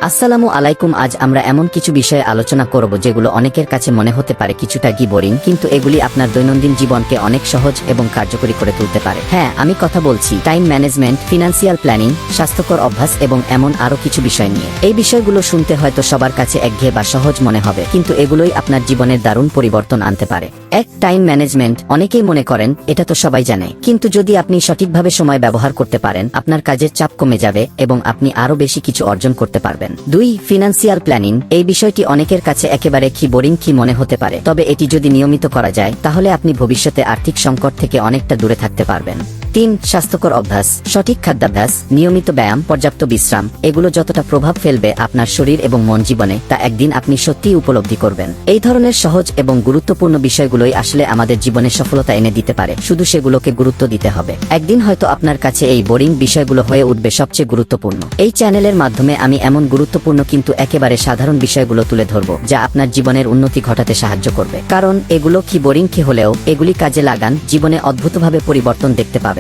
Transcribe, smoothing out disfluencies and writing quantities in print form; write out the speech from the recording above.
আসসালামু আলাইকুম। আজ আমরা এমন কিছু বিষয়ে আলোচনা করব যেগুলো অনেকের কাছে মনে হতে পারে কিছুটা বোরিং, কিন্তু এগুলি আপনার দৈনন্দিন জীবনকে অনেক সহজ এবং কার্যকরী করে তুলতে পারে। হ্যাঁ, আমি কথা বলছি টাইম ম্যানেজমেন্ট, ফিনান্সিয়াল প্ল্যানিং, স্বাস্থ্যকর অভ্যাস এবং এমন আরো কিছু বিষয় নিয়ে। এই বিষয়গুলো শুনতে হয়তো সবার কাছে একঘেয়ে বা সহজ মনে হবে, কিন্তু এগুলোই আপনার জীবনের দারুণ পরিবর্তন আনতে পারে। এক, টাইম ম্যানেজমেন্ট। অনেকেই মনে করেন এটা তো সবাই জানে, কিন্তু যদি আপনি সঠিকভাবে সময় ব্যবহার করতে পারেন, আপনার কাজের চাপ কমে যাবে এবং আপনি আরো বেশি কিছু অর্জন করতে পারবেন। 2, ফিনান্সিয়াল প্ল্যানিং। এই বিষয়টি অনেকের কাছে একেবারে বোরিং মনে হতে পারে, তবে এটি যদি নিয়মিত করা যায় তাহলে আপনি ভবিষ্যতে আর্থিক সংকট থেকে অনেকটা দূরে থাকতে পারবেন। 3, স্বাস্থ্যকর অভ্যাস। সঠিক খাদ্যাভ্যাস, নিয়মিত ব্যায়াম, পর্যাপ্ত বিশ্রাম, এগুলো যতটা প্রভাব ফেলবে আপনার শরীর এবং মন জীবনে, তা একদিন আপনি সত্যিই উপলব্ধি করবেন। এই ধরনের সহজ এবং গুরুত্বপূর্ণ বিষয়গুলোই আসলে আমাদের জীবনে সফলতা এনে দিতে পারে, শুধু সেগুলোকে গুরুত্ব দিতে হবে। একদিন হয়তো আপনার কাছে এই বোরিং বিষয়গুলো হয়ে উঠবে সবচেয়ে গুরুত্বপূর্ণ। এই চ্যানেলের মাধ্যমে আমি এমন গুরুত্বপূর্ণ কিন্তু একেবারে সাধারণ বিষয়গুলো তুলে ধরব যা আপনার জীবনের উন্নতি ঘটাতে সাহায্য করবে, কারণ এগুলো বোরিং হলেও এগুলি কাজে লাগান, জীবনে অদ্ভুতভাবে পরিবর্তন দেখতে পাবেন।